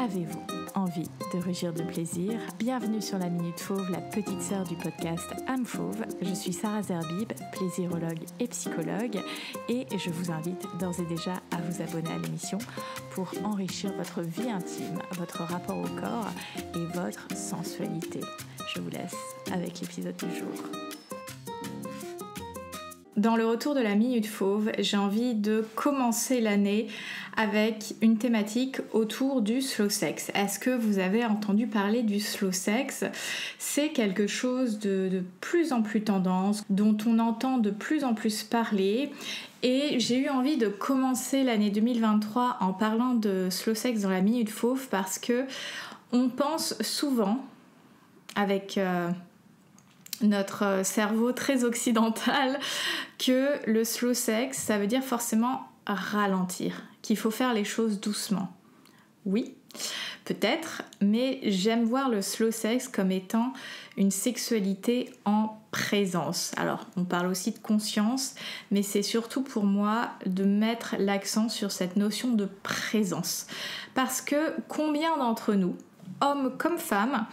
Avez-vous envie de rugir de plaisir? Bienvenue sur la Minute Fauve, la petite sœur du podcast Âme Fauve. Je suis Sarah Zerbib, plaisirologue et psychologue, et je vous invite d'ores et déjà à vous abonner à l'émission pour enrichir votre vie intime, votre rapport au corps et votre sensualité. Je vous laisse avec l'épisode du jour. Dans le retour de la Minute Fauve, j'ai envie de commencer l'année avec une thématique autour du slow sex. Est-ce que vous avez entendu parler du slow sex? C'est quelque chose de plus en plus tendance, dont on entend de plus en plus parler. Et j'ai eu envie de commencer l'année 2023 en parlant de slow sex dans la Minute Fauve parce que on pense souvent avec notre cerveau très occidental que le slow sex, ça veut dire forcément ralentir, qu'il faut faire les choses doucement. Oui, peut-être, mais j'aime voir le slow sex comme étant une sexualité en présence. Alors, on parle aussi de conscience, mais c'est surtout pour moi de mettre l'accent sur cette notion de présence. Parce que combien d'entre nous, hommes comme femmes,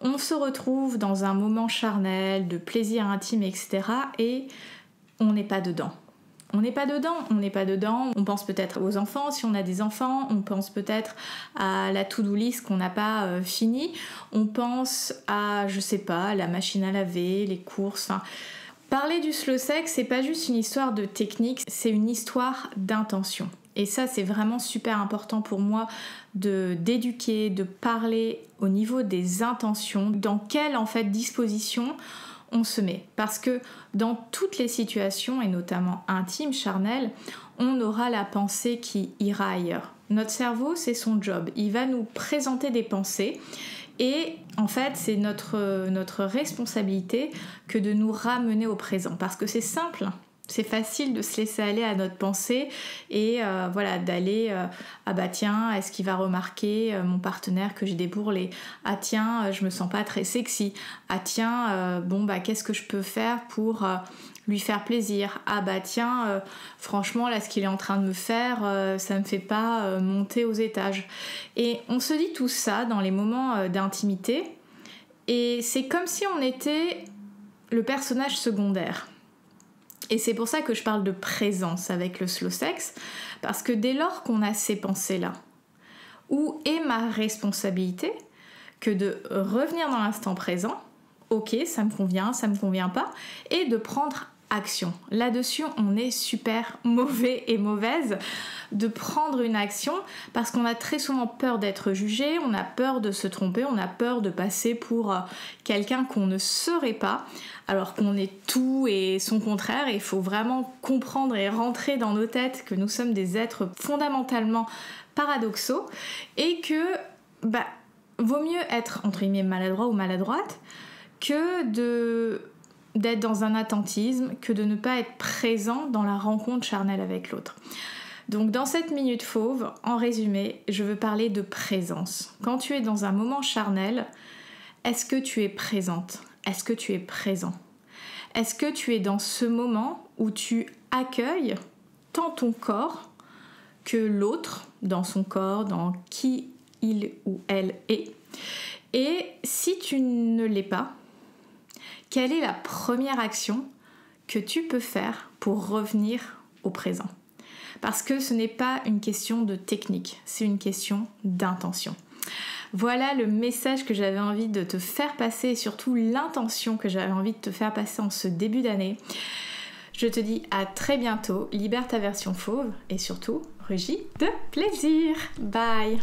on se retrouve dans un moment charnel, de plaisir intime, etc. et on n'est pas dedans. On n'est pas dedans, on pense peut-être aux enfants, si on a des enfants, on pense peut-être à la to-do list qu'on n'a pas finie, on pense à, je sais pas, la machine à laver, les courses, enfin... Parler du slow sex, c'est pas juste une histoire de technique, c'est une histoire d'intention. Et ça, c'est vraiment super important pour moi d'éduquer, de parler au niveau des intentions, dans quelle disposition on se met. Parce que dans toutes les situations, et notamment intimes, charnelles, on aura la pensée qui ira ailleurs. Notre cerveau, c'est son job. Il va nous présenter des pensées et en fait, c'est notre responsabilité que de nous ramener au présent. Parce que c'est simple. C'est facile de se laisser aller à notre pensée et d'aller ah bah tiens, est-ce qu'il va remarquer mon partenaire que j'ai des bourrelets? Ah tiens, je me sens pas très sexy. Ah tiens, qu'est-ce que je peux faire pour lui faire plaisir? Ah bah tiens, franchement là ce qu'il est en train de me faire, ça me fait pas monter aux étages. Et on se dit tout ça dans les moments d'intimité et c'est comme si on était le personnage secondaire. Et c'est pour ça que je parle de présence avec le slow sex, parce que dès lors qu'on a ces pensées-là, où est ma responsabilité que de revenir dans l'instant présent, ok, ça me convient pas, et de prendre action. Là-dessus, on est super mauvais et mauvaise de prendre une action parce qu'on a très souvent peur d'être jugé, on a peur de se tromper, on a peur de passer pour quelqu'un qu'on ne serait pas, alors qu'on est tout et son contraire. Et il faut vraiment comprendre et rentrer dans nos têtes que nous sommes des êtres fondamentalement paradoxaux et que vaut mieux être entre guillemets maladroit ou maladroite que d'être dans un attentisme, que de ne pas être présent dans la rencontre charnelle avec l'autre. Donc dans cette Minute Fauve, en résumé, je veux parler de présence. Quand tu es dans un moment charnel, est-ce que tu es présente? Est-ce que tu es présent? Est-ce que tu es dans ce moment où tu accueilles tant ton corps que l'autre dans son corps, dans qui il ou elle est? Et si tu ne l'es pas, quelle est la première action que tu peux faire pour revenir au présent? Parce que ce n'est pas une question de technique, c'est une question d'intention. Voilà le message que j'avais envie de te faire passer et surtout l'intention que j'avais envie de te faire passer en ce début d'année. Je te dis à très bientôt, libère ta version fauve et surtout, rugis de plaisir. Bye!